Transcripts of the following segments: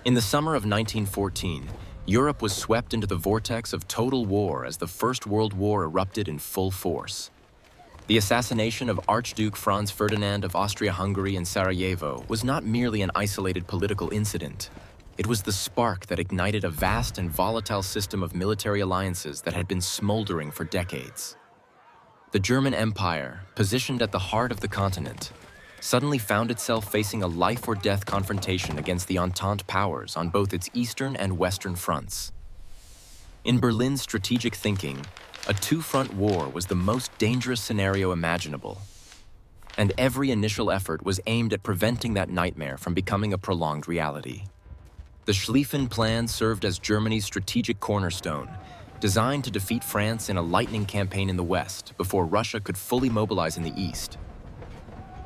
In the summer of 1914, Europe was swept into the vortex of total war as the First World War erupted in full force. The assassination of Archduke Franz Ferdinand of Austria-Hungary in Sarajevo was not merely an isolated political incident. It was the spark that ignited a vast and volatile system of military alliances that had been smoldering for decades. The German Empire, positioned at the heart of the continent, suddenly found itself facing a life-or-death confrontation against the Entente powers on both its eastern and western fronts. In Berlin's strategic thinking, a two-front war was the most dangerous scenario imaginable, and every initial effort was aimed at preventing that nightmare from becoming a prolonged reality. The Schlieffen Plan served as Germany's strategic cornerstone, designed to defeat France in a lightning campaign in the west before Russia could fully mobilize in the east.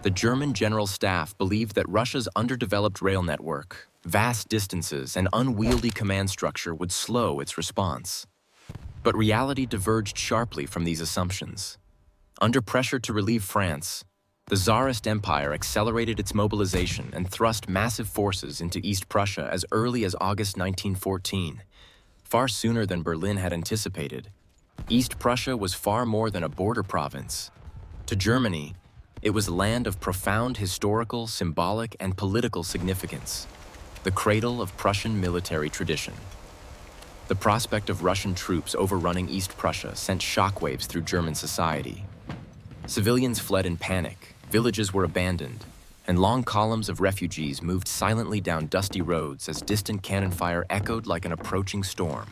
The German General Staff believed that Russia's underdeveloped rail network, vast distances, and unwieldy command structure would slow its response. But reality diverged sharply from these assumptions. Under pressure to relieve France, the Tsarist Empire accelerated its mobilization and thrust massive forces into East Prussia as early as August 1914, far sooner than Berlin had anticipated. East Prussia was far more than a border province. To Germany, it was a land of profound historical, symbolic, and political significance, the cradle of Prussian military tradition. The prospect of Russian troops overrunning East Prussia sent shockwaves through German society. Civilians fled in panic, villages were abandoned, and long columns of refugees moved silently down dusty roads as distant cannon fire echoed like an approaching storm.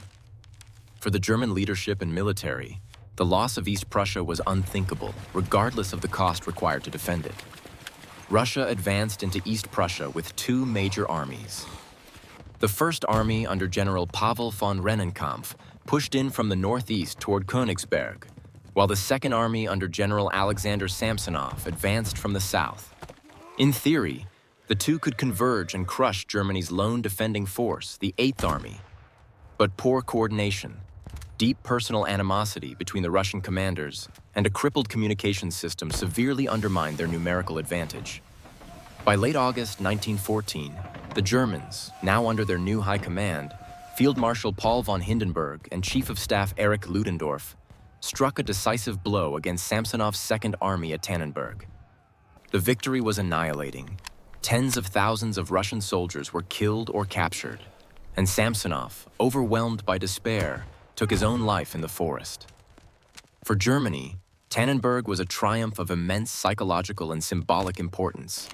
For the German leadership and military, the loss of East Prussia was unthinkable, regardless of the cost required to defend it. Russia advanced into East Prussia with two major armies. The First Army under General Pavel von Rennenkampf pushed in from the northeast toward Königsberg, while the Second Army under General Alexander Samsonov advanced from the south. In theory, the two could converge and crush Germany's lone defending force, the Eighth Army. But poor coordination, deep personal animosity between the Russian commanders, and a crippled communications system severely undermined their numerical advantage. By late August 1914, the Germans, now under their new high command, Field Marshal Paul von Hindenburg and Chief of Staff Erich Ludendorff, struck a decisive blow against Samsonov's Second Army at Tannenberg. The victory was annihilating. Tens of thousands of Russian soldiers were killed or captured, and Samsonov, overwhelmed by despair, took his own life in the forest. For Germany, Tannenberg was a triumph of immense psychological and symbolic importance,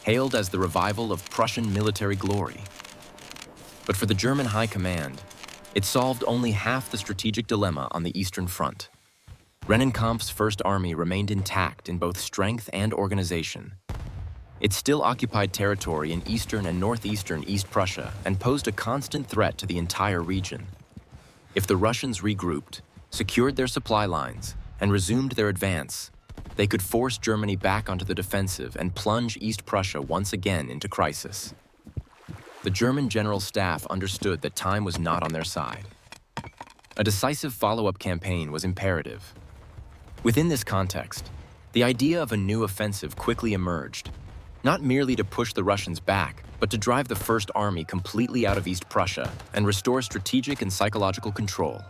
hailed as the revival of Prussian military glory. But for the German High Command, it solved only half the strategic dilemma on the Eastern Front. Rennenkampf's First Army remained intact in both strength and organization. It still occupied territory in eastern and northeastern East Prussia and posed a constant threat to the entire region. If the Russians regrouped, secured their supply lines, and resumed their advance, they could force Germany back onto the defensive and plunge East Prussia once again into crisis. The German General Staff understood that time was not on their side. A decisive follow-up campaign was imperative. Within this context, the idea of a new offensive quickly emerged, not merely to push the Russians back, but to drive the First Army completely out of East Prussia and restore strategic and psychological control.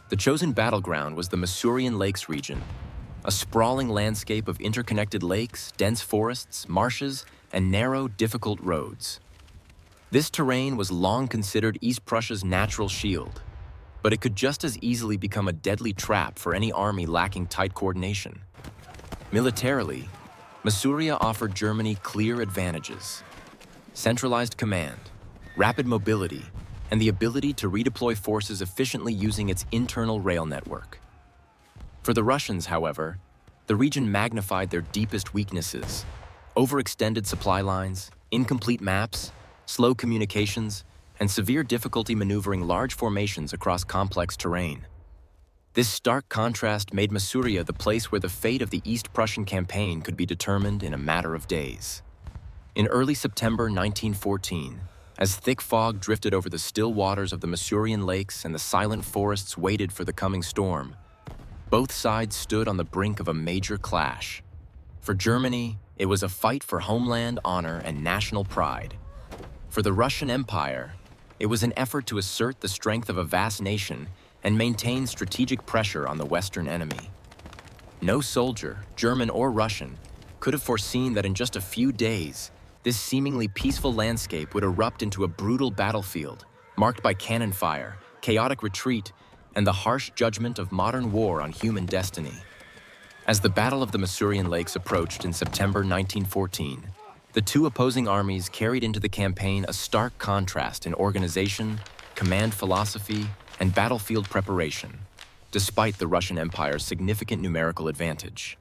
The chosen battleground was the Masurian Lakes region, a sprawling landscape of interconnected lakes, dense forests, marshes, and narrow, difficult roads. This terrain was long considered East Prussia's natural shield, but it could just as easily become a deadly trap for any army lacking tight coordination. Militarily, Masuria offered Germany clear advantages: centralized command, rapid mobility, and the ability to redeploy forces efficiently using its internal rail network. For the Russians, however, the region magnified their deepest weaknesses: overextended supply lines, incomplete maps, slow communications, and severe difficulty maneuvering large formations across complex terrain. This stark contrast made Masuria the place where the fate of the East Prussian campaign could be determined in a matter of days. In early September 1914, as thick fog drifted over the still waters of the Masurian Lakes and the silent forests waited for the coming storm, both sides stood on the brink of a major clash. For Germany, it was a fight for homeland honor and national pride. For the Russian Empire, it was an effort to assert the strength of a vast nation and maintain strategic pressure on the Western enemy. No soldier, German or Russian, could have foreseen that in just a few days, this seemingly peaceful landscape would erupt into a brutal battlefield, marked by cannon fire, chaotic retreat, and the harsh judgment of modern war on human destiny. As the Battle of the Masurian Lakes approached in September 1914, the two opposing armies carried into the campaign a stark contrast in organization, command philosophy, and battlefield preparation, despite the Russian Empire's significant numerical advantage.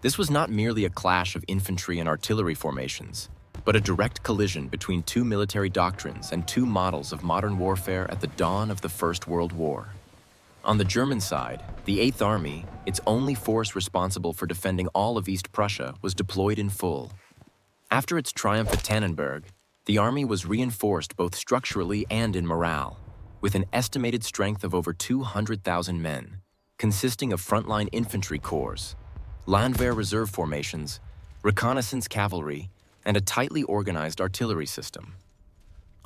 This was not merely a clash of infantry and artillery formations, but a direct collision between two military doctrines and two models of modern warfare at the dawn of the First World War. On the German side, the Eighth Army, its only force responsible for defending all of East Prussia, was deployed in full. After its triumph at Tannenberg, the army was reinforced both structurally and in morale, with an estimated strength of over 200,000 men, consisting of frontline infantry corps, Landwehr reserve formations, reconnaissance cavalry, and a tightly organized artillery system.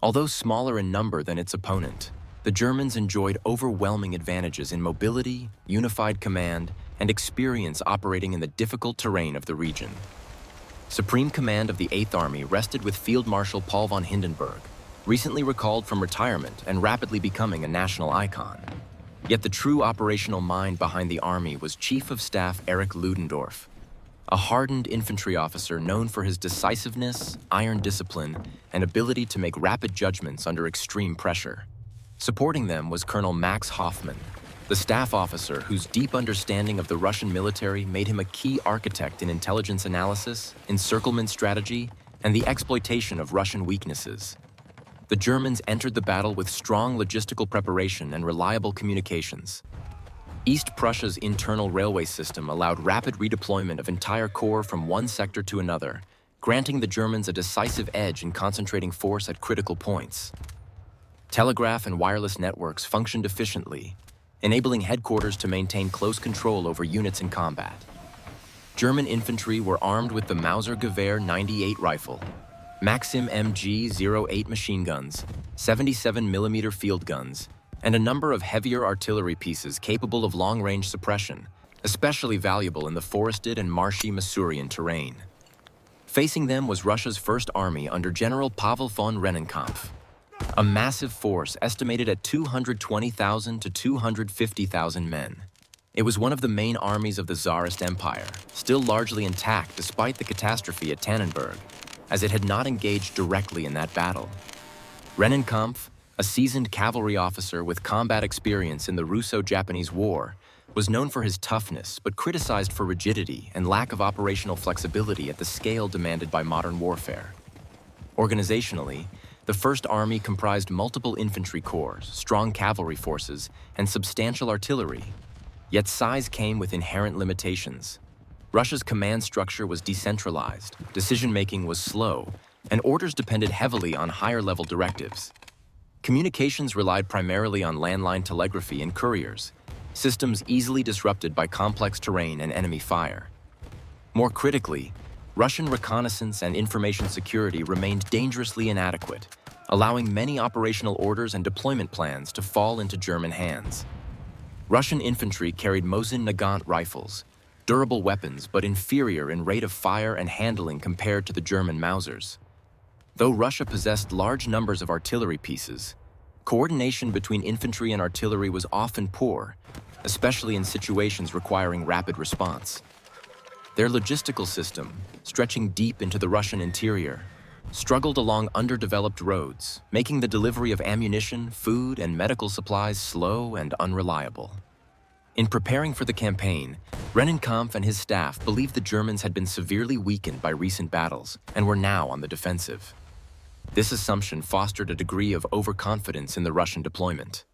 Although smaller in number than its opponent, the Germans enjoyed overwhelming advantages in mobility, unified command, and experience operating in the difficult terrain of the region. Supreme command of the Eighth Army rested with Field Marshal Paul von Hindenburg, recently recalled from retirement and rapidly becoming a national icon. Yet the true operational mind behind the army was Chief of Staff Erich Ludendorff, a hardened infantry officer known for his decisiveness, iron discipline, and ability to make rapid judgments under extreme pressure. Supporting them was Colonel Max Hoffmann, the staff officer whose deep understanding of the Russian military made him a key architect in intelligence analysis, encirclement strategy, and the exploitation of Russian weaknesses. The Germans entered the battle with strong logistical preparation and reliable communications. East Prussia's internal railway system allowed rapid redeployment of entire corps from one sector to another, granting the Germans a decisive edge in concentrating force at critical points. Telegraph and wireless networks functioned efficiently, enabling headquarters to maintain close control over units in combat. German infantry were armed with the Mauser-Gewehr 98 rifle, Maxim MG-08 machine guns, 77mm field guns, and a number of heavier artillery pieces capable of long-range suppression, especially valuable in the forested and marshy Masurian terrain. Facing them was Russia's First Army under General Pavel von Rennenkampf, a massive force estimated at 220,000 to 250,000 men. It was one of the main armies of the Tsarist Empire, still largely intact despite the catastrophe at Tannenberg, as it had not engaged directly in that battle. Rennenkampf, a seasoned cavalry officer with combat experience in the Russo-Japanese War, was known for his toughness but criticized for rigidity and lack of operational flexibility at the scale demanded by modern warfare. Organizationally, the First Army comprised multiple infantry corps, strong cavalry forces, and substantial artillery. Yet size came with inherent limitations. Russia's command structure was decentralized, decision-making was slow, and orders depended heavily on higher-level directives. Communications relied primarily on landline telegraphy and couriers, systems easily disrupted by complex terrain and enemy fire. More critically, Russian reconnaissance and information security remained dangerously inadequate, allowing many operational orders and deployment plans to fall into German hands. Russian infantry carried Mosin-Nagant rifles, durable weapons but inferior in rate of fire and handling compared to the German Mausers. Though Russia possessed large numbers of artillery pieces, coordination between infantry and artillery was often poor, especially in situations requiring rapid response. Their logistical system, stretching deep into the Russian interior, struggled along underdeveloped roads, making the delivery of ammunition, food, and medical supplies slow and unreliable. In preparing for the campaign, Rennenkampf and his staff believed the Germans had been severely weakened by recent battles and were now on the defensive. This assumption fostered a degree of overconfidence in the Russian deployment.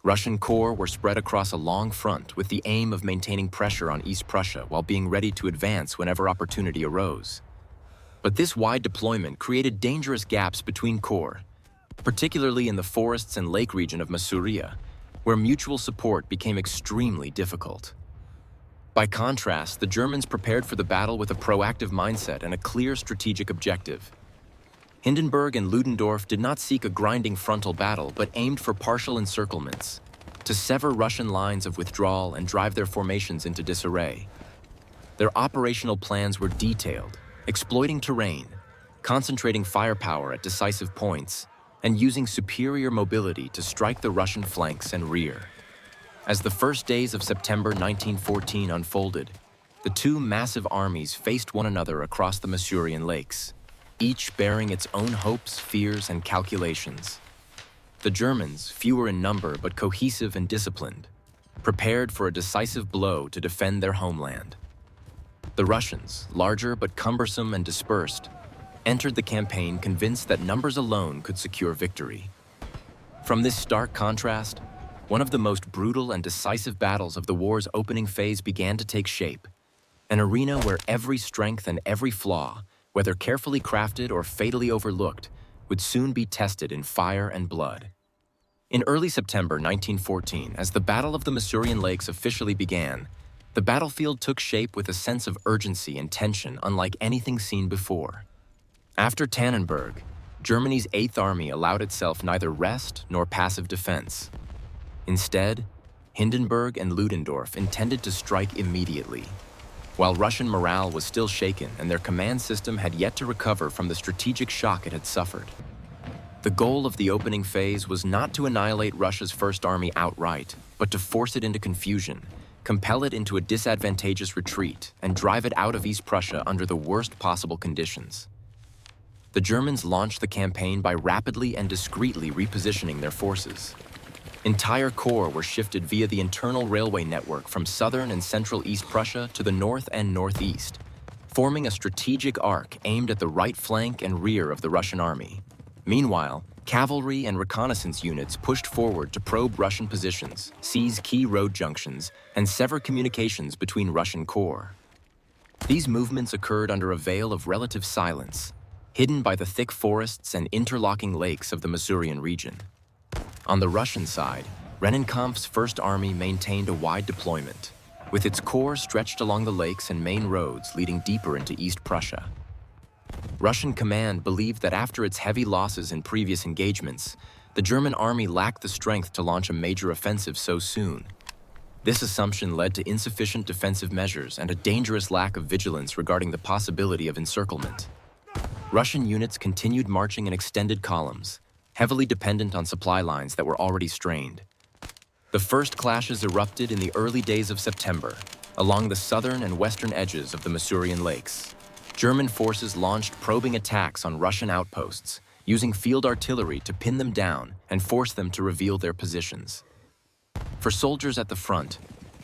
Russian corps were spread across a long front with the aim of maintaining pressure on East Prussia while being ready to advance whenever opportunity arose. But this wide deployment created dangerous gaps between corps, particularly in the forests and lake region of Masuria, where mutual support became extremely difficult. By contrast, the Germans prepared for the battle with a proactive mindset and a clear strategic objective. Hindenburg and Ludendorff did not seek a grinding frontal battle, but aimed for partial encirclements, to sever Russian lines of withdrawal and drive their formations into disarray. Their operational plans were detailed, exploiting terrain, concentrating firepower at decisive points, and using superior mobility to strike the Russian flanks and rear. As the first days of September 1914 unfolded, the two massive armies faced one another across the Masurian lakes, each bearing its own hopes, fears, and calculations. The Germans, fewer in number but cohesive and disciplined, prepared for a decisive blow to defend their homeland. The Russians, larger but cumbersome and dispersed, entered the campaign convinced that numbers alone could secure victory. From this stark contrast, one of the most brutal and decisive battles of the war's opening phase began to take shape, an arena where every strength and every flaw, whether carefully crafted or fatally overlooked, would soon be tested in fire and blood. In early September 1914, as the Battle of the Masurian Lakes officially began, the battlefield took shape with a sense of urgency and tension unlike anything seen before. After Tannenberg, Germany's Eighth Army allowed itself neither rest nor passive defense. Instead, Hindenburg and Ludendorff intended to strike immediately. While Russian morale was still shaken and their command system had yet to recover from the strategic shock it had suffered. The goal of the opening phase was not to annihilate Russia's First Army outright, but to force it into confusion, compel it into a disadvantageous retreat, and drive it out of East Prussia under the worst possible conditions. The Germans launched the campaign by rapidly and discreetly repositioning their forces. Entire corps were shifted via the internal railway network from southern and central East Prussia to the north and northeast, forming a strategic arc aimed at the right flank and rear of the Russian army. Meanwhile, cavalry and reconnaissance units pushed forward to probe Russian positions, seize key road junctions, and sever communications between Russian corps. These movements occurred under a veil of relative silence, hidden by the thick forests and interlocking lakes of the Masurian region. On the Russian side, Rennenkampf's First Army maintained a wide deployment, with its corps stretched along the lakes and main roads leading deeper into East Prussia. Russian command believed that after its heavy losses in previous engagements, the German army lacked the strength to launch a major offensive so soon. This assumption led to insufficient defensive measures and a dangerous lack of vigilance regarding the possibility of encirclement. Russian units continued marching in extended columns, heavily dependent on supply lines that were already strained. The first clashes erupted in the early days of September, along the southern and western edges of the Masurian Lakes. German forces launched probing attacks on Russian outposts, using field artillery to pin them down and force them to reveal their positions. For soldiers at the front,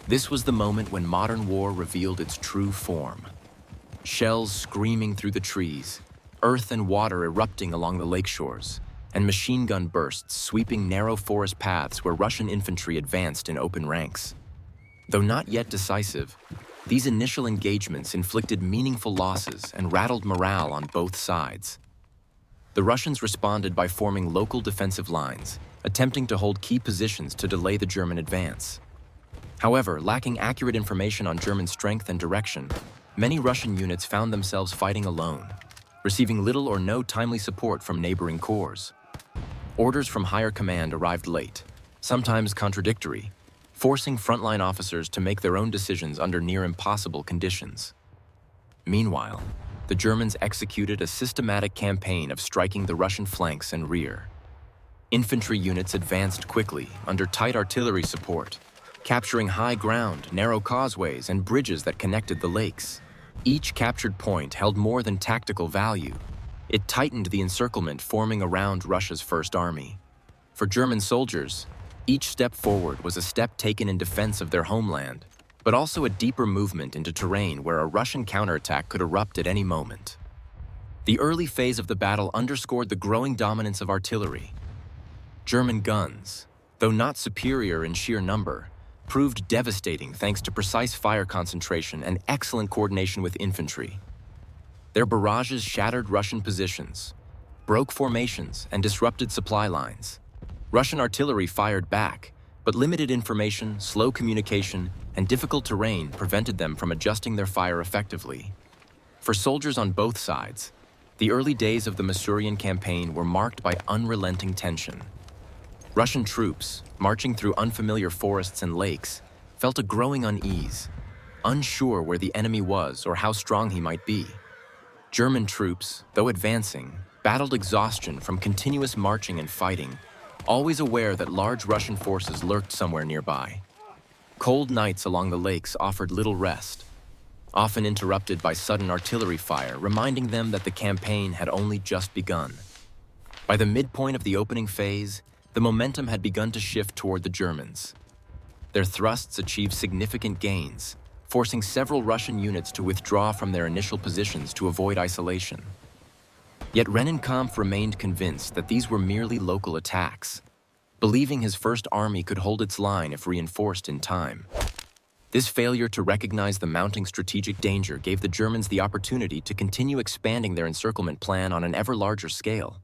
this was the moment when modern war revealed its true form. Shells screaming through the trees, earth and water erupting along the lake shores, and machine gun bursts sweeping narrow forest paths where Russian infantry advanced in open ranks. Though not yet decisive, these initial engagements inflicted meaningful losses and rattled morale on both sides. The Russians responded by forming local defensive lines, attempting to hold key positions to delay the German advance. However, lacking accurate information on German strength and direction, many Russian units found themselves fighting alone, receiving little or no timely support from neighboring corps. Orders from higher command arrived late, sometimes contradictory, forcing frontline officers to make their own decisions under near impossible conditions. Meanwhile, the Germans executed a systematic campaign of striking the Russian flanks and rear. Infantry units advanced quickly under tight artillery support, capturing high ground, narrow causeways, and bridges that connected the lakes. Each captured point held more than tactical value. It tightened the encirclement forming around Russia's First Army. For German soldiers, each step forward was a step taken in defense of their homeland, but also a deeper movement into terrain where a Russian counterattack could erupt at any moment. The early phase of the battle underscored the growing dominance of artillery. German guns, though not superior in sheer number, proved devastating thanks to precise fire concentration and excellent coordination with infantry. Their barrages shattered Russian positions, broke formations, and disrupted supply lines. Russian artillery fired back, but limited information, slow communication, and difficult terrain prevented them from adjusting their fire effectively. For soldiers on both sides, The early days of the Masurian campaign were marked by unrelenting tension. Russian troops, marching through unfamiliar forests and lakes, felt a growing unease, unsure where the enemy was or how strong he might be. German troops, though advancing, battled exhaustion from continuous marching and fighting, always aware that large Russian forces lurked somewhere nearby. Cold nights along the lakes offered little rest, often interrupted by sudden artillery fire, reminding them that the campaign had only just begun. By the midpoint of the opening phase, the momentum had begun to shift toward the Germans. Their thrusts achieved significant gains, forcing several Russian units to withdraw from their initial positions to avoid isolation. Yet Rennenkampf remained convinced that these were merely local attacks, believing his First Army could hold its line if reinforced in time. This failure to recognize the mounting strategic danger gave the Germans the opportunity to continue expanding their encirclement plan on an ever larger scale.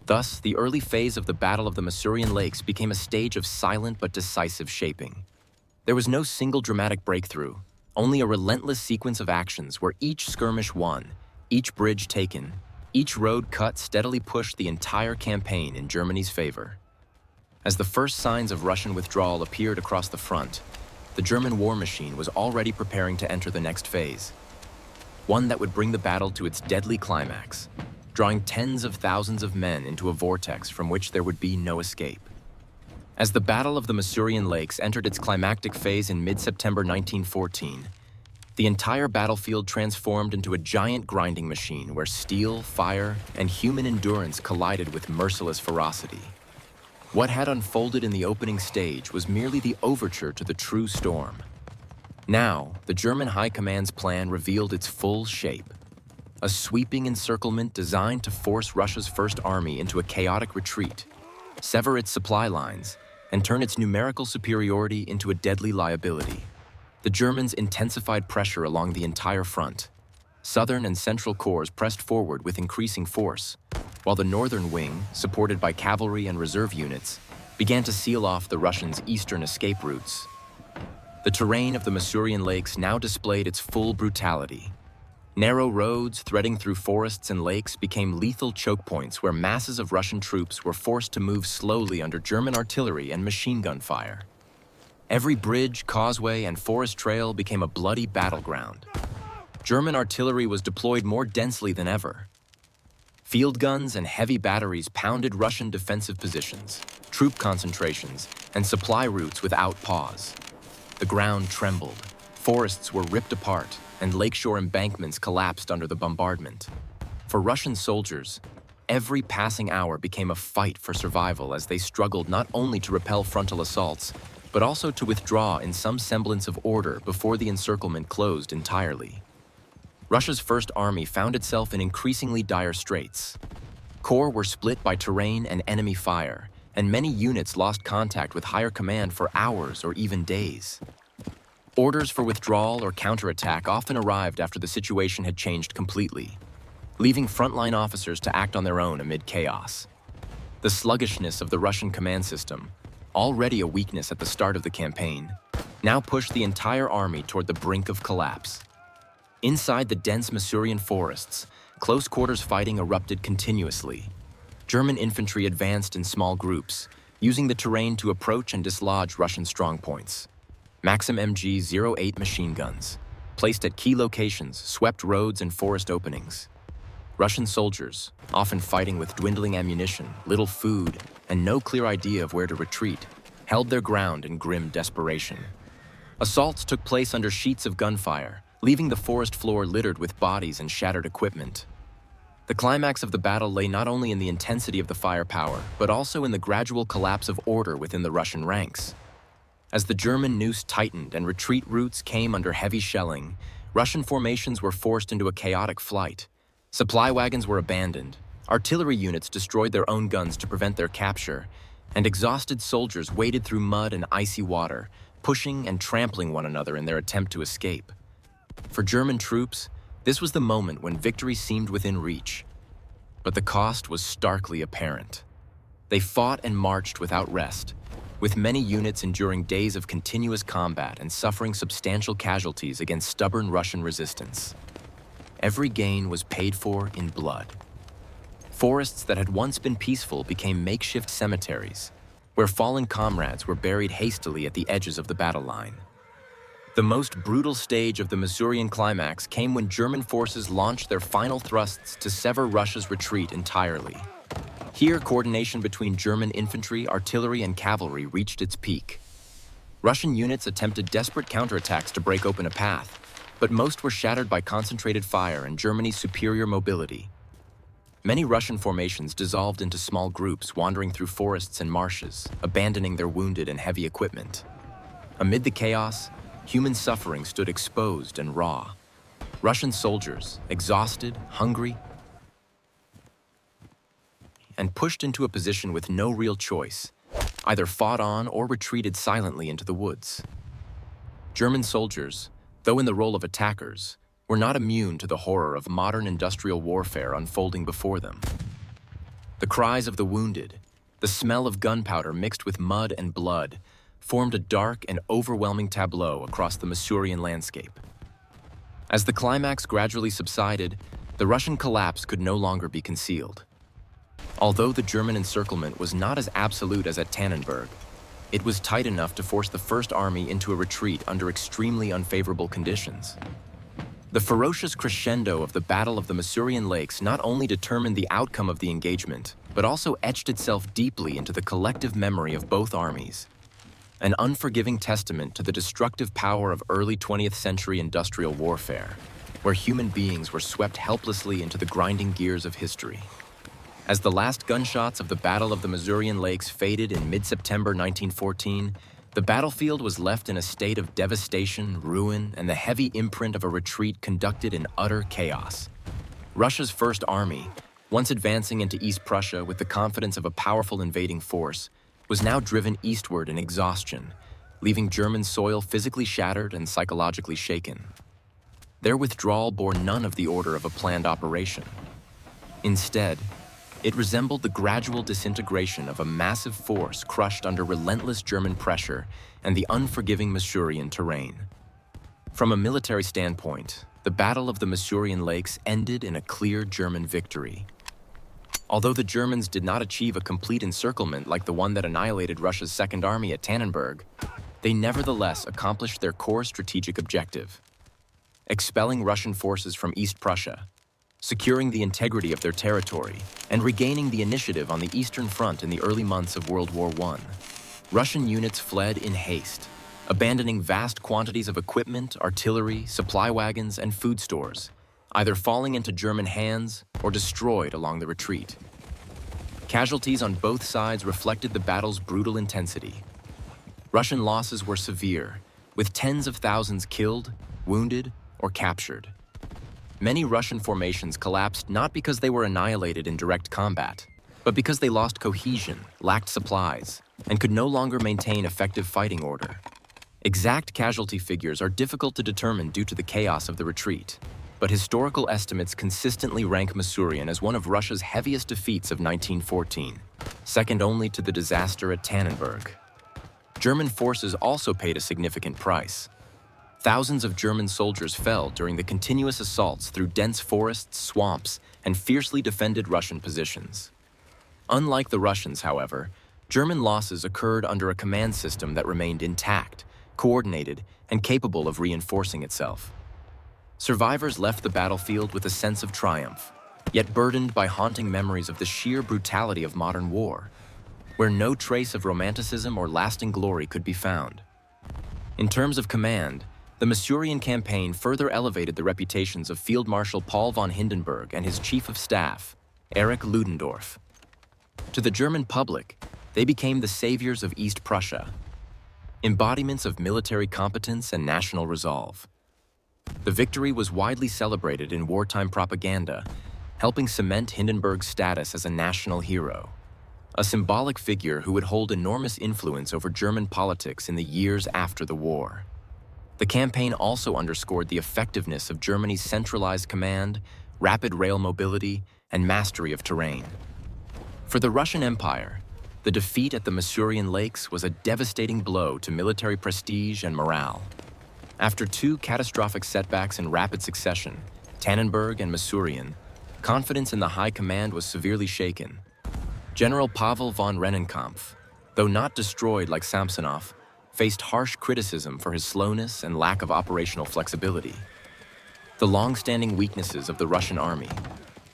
Thus, the early phase of the Battle of the Masurian Lakes became a stage of silent but decisive shaping. There was no single dramatic breakthrough, only a relentless sequence of actions where each skirmish won, each bridge taken, each road cut steadily pushed the entire campaign in Germany's favor. As the first signs of Russian withdrawal appeared across the front, the German war machine was already preparing to enter the next phase, one that would bring the battle to its deadly climax, drawing tens of thousands of men into a vortex from which there would be no escape. As the Battle of the Masurian Lakes entered its climactic phase in mid-September 1914, the entire battlefield transformed into a giant grinding machine where steel, fire, and human endurance collided with merciless ferocity. What had unfolded in the opening stage was merely the overture to the true storm. Now, the German High Command's plan revealed its full shape. A sweeping encirclement designed to force Russia's First Army into a chaotic retreat, sever its supply lines, and turn its numerical superiority into a deadly liability. The Germans intensified pressure along the entire front. Southern and Central Corps pressed forward with increasing force, while the Northern Wing, supported by cavalry and reserve units, began to seal off the Russians' eastern escape routes. The terrain of the Masurian Lakes now displayed its full brutality. Narrow roads threading through forests and lakes became lethal choke points where masses of Russian troops were forced to move slowly under German artillery and machine gun fire. Every bridge, causeway, and forest trail became a bloody battleground. German artillery was deployed more densely than ever. Field guns and heavy batteries pounded Russian defensive positions, troop concentrations, and supply routes without pause. The ground trembled, forests were ripped apart, and lakeshore embankments collapsed under the bombardment. For Russian soldiers, every passing hour became a fight for survival as they struggled not only to repel frontal assaults, but also to withdraw in some semblance of order before the encirclement closed entirely. Russia's First Army found itself in increasingly dire straits. Corps were split by terrain and enemy fire, and many units lost contact with higher command for hours or even days. Orders for withdrawal or counterattack often arrived after the situation had changed completely, leaving frontline officers to act on their own amid chaos. The sluggishness of the Russian command system, already a weakness at the start of the campaign, now pushed the entire army toward the brink of collapse. Inside the dense Masurian forests, close-quarters fighting erupted continuously. German infantry advanced in small groups, using the terrain to approach and dislodge Russian strongpoints. Maxim MG-08 machine guns, placed at key locations, swept roads and forest openings. Russian soldiers, often fighting with dwindling ammunition, little food, and no clear idea of where to retreat, held their ground in grim desperation. Assaults took place under sheets of gunfire, leaving the forest floor littered with bodies and shattered equipment. The climax of the battle lay not only in the intensity of the firepower, but also in the gradual collapse of order within the Russian ranks. As the German noose tightened and retreat routes came under heavy shelling, Russian formations were forced into a chaotic flight. Supply wagons were abandoned, artillery units destroyed their own guns to prevent their capture, and exhausted soldiers waded through mud and icy water, pushing and trampling one another in their attempt to escape. For German troops, this was the moment when victory seemed within reach. But the cost was starkly apparent. They fought and marched without rest, with many units enduring days of continuous combat and suffering substantial casualties against stubborn Russian resistance. Every gain was paid for in blood. Forests that had once been peaceful became makeshift cemeteries, where fallen comrades were buried hastily at the edges of the battle line. The most brutal stage of the Masurian climax came when German forces launched their final thrusts to sever Russia's retreat entirely. Here, coordination between German infantry, artillery, and cavalry reached its peak. Russian units attempted desperate counterattacks to break open a path, but most were shattered by concentrated fire and Germany's superior mobility. Many Russian formations dissolved into small groups, wandering through forests and marshes, abandoning their wounded and heavy equipment. Amid the chaos, human suffering stood exposed and raw. Russian soldiers, exhausted, hungry, and pushed into a position with no real choice, either fought on or retreated silently into the woods. German soldiers, though in the role of attackers, were not immune to the horror of modern industrial warfare unfolding before them. The cries of the wounded, the smell of gunpowder mixed with mud and blood, formed a dark and overwhelming tableau across the Masurian landscape. As the climax gradually subsided, the Russian collapse could no longer be concealed. Although the German encirclement was not as absolute as at Tannenberg, it was tight enough to force the First Army into a retreat under extremely unfavorable conditions. The ferocious crescendo of the Battle of the Masurian Lakes not only determined the outcome of the engagement, but also etched itself deeply into the collective memory of both armies. An unforgiving testament to the destructive power of early 20th century industrial warfare, where human beings were swept helplessly into the grinding gears of history. As the last gunshots of the Battle of the Masurian Lakes faded in mid-September 1914, the battlefield was left in a state of devastation, ruin, and the heavy imprint of a retreat conducted in utter chaos. Russia's First Army, once advancing into East Prussia with the confidence of a powerful invading force, was now driven eastward in exhaustion, leaving German soil physically shattered and psychologically shaken. Their withdrawal bore none of the order of a planned operation. Instead, it resembled the gradual disintegration of a massive force crushed under relentless German pressure and the unforgiving Masurian terrain. From a military standpoint, the Battle of the Masurian Lakes ended in a clear German victory. Although the Germans did not achieve a complete encirclement like the one that annihilated Russia's Second Army at Tannenberg, they nevertheless accomplished their core strategic objective: expelling Russian forces from East Prussia, securing the integrity of their territory, and regaining the initiative on the Eastern Front in the early months of World War I. Russian units fled in haste, abandoning vast quantities of equipment, artillery, supply wagons, and food stores, either falling into German hands or destroyed along the retreat. Casualties on both sides reflected the battle's brutal intensity. Russian losses were severe, with tens of thousands killed, wounded, or captured. Many Russian formations collapsed not because they were annihilated in direct combat, but because they lost cohesion, lacked supplies, and could no longer maintain effective fighting order. Exact casualty figures are difficult to determine due to the chaos of the retreat, but historical estimates consistently rank Masurian as one of Russia's heaviest defeats of 1914, second only to the disaster at Tannenberg. German forces also paid a significant price. Thousands of German soldiers fell during the continuous assaults through dense forests, swamps, and fiercely defended Russian positions. Unlike the Russians, however, German losses occurred under a command system that remained intact, coordinated, and capable of reinforcing itself. Survivors left the battlefield with a sense of triumph, yet burdened by haunting memories of the sheer brutality of modern war, where no trace of romanticism or lasting glory could be found. In terms of command, the Masurian campaign further elevated the reputations of Field Marshal Paul von Hindenburg and his Chief of Staff, Erich Ludendorff. To the German public, they became the saviors of East Prussia, embodiments of military competence and national resolve. The victory was widely celebrated in wartime propaganda, helping cement Hindenburg's status as a national hero, a symbolic figure who would hold enormous influence over German politics in the years after the war. The campaign also underscored the effectiveness of Germany's centralized command, rapid rail mobility, and mastery of terrain. For the Russian Empire, the defeat at the Masurian Lakes was a devastating blow to military prestige and morale. After two catastrophic setbacks in rapid succession, Tannenberg and Masurian, Confidence in the high command was severely shaken. General Pavel von Rennenkampf, though not destroyed like Samsonov, faced harsh criticism for his slowness and lack of operational flexibility. The long-standing weaknesses of the Russian army,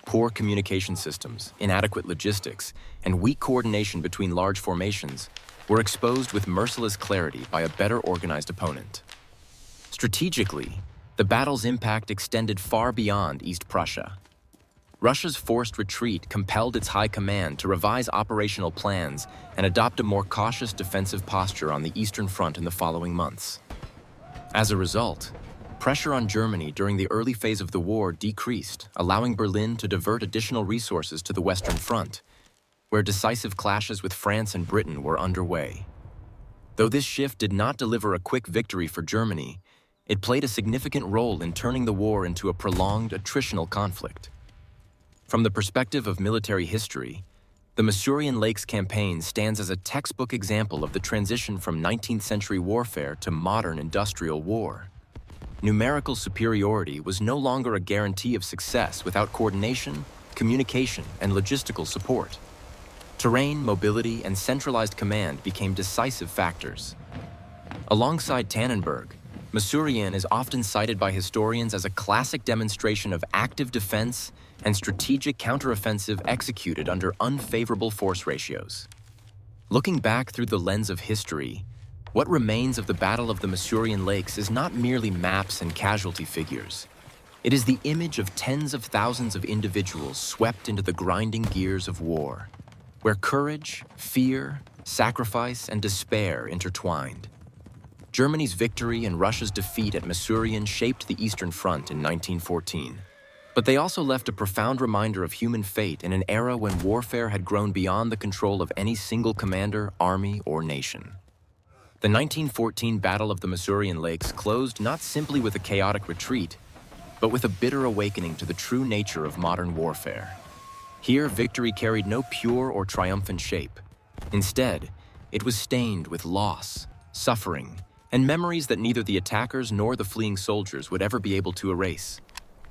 poor communication systems, inadequate logistics, and weak coordination between large formations, were exposed with merciless clarity by a better organized opponent. Strategically, the battle's impact extended far beyond East Prussia. Russia's forced retreat compelled its high command to revise operational plans and adopt a more cautious defensive posture on the Eastern Front in the following months. As a result, pressure on Germany during the early phase of the war decreased, allowing Berlin to divert additional resources to the Western Front, where decisive clashes with France and Britain were underway. Though this shift did not deliver a quick victory for Germany, it played a significant role in turning the war into a prolonged attritional conflict. From the perspective of military history, the Masurian Lakes campaign stands as a textbook example of the transition from 19th century warfare to modern industrial war. Numerical superiority was no longer a guarantee of success without coordination, communication, and logistical support. Terrain, mobility, and centralized command became decisive factors. Alongside Tannenberg, Masurian is often cited by historians as a classic demonstration of active defense and strategic counteroffensive executed under unfavorable force ratios. Looking back through the lens of history, what remains of the Battle of the Masurian Lakes is not merely maps and casualty figures. It is the image of tens of thousands of individuals swept into the grinding gears of war, where courage, fear, sacrifice, and despair intertwined. Germany's victory and Russia's defeat at Masurian shaped the Eastern Front in 1914. But they also left a profound reminder of human fate in an era when warfare had grown beyond the control of any single commander, army, or nation. The 1914 Battle of the Masurian Lakes closed not simply with a chaotic retreat, but with a bitter awakening to the true nature of modern warfare. Here, victory carried no pure or triumphant shape. Instead, it was stained with loss, suffering, and memories that neither the attackers nor the fleeing soldiers would ever be able to erase.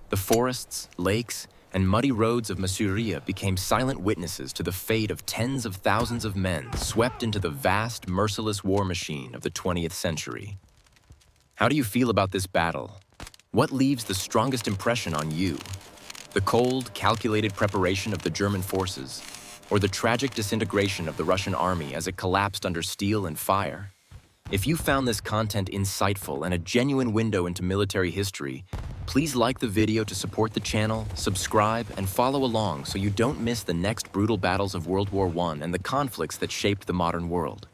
The forests, lakes, and muddy roads of Masuria became silent witnesses to the fate of tens of thousands of men swept into the vast, merciless war machine of the 20th century. How do you feel about this battle? What leaves the strongest impression on you? The cold, calculated preparation of the German forces, or the tragic disintegration of the Russian army as it collapsed under steel and fire? If you found this content insightful and a genuine window into military history, please like the video to support the channel, subscribe, and follow along so you don't miss the next brutal battles of World War I and the conflicts that shaped the modern world.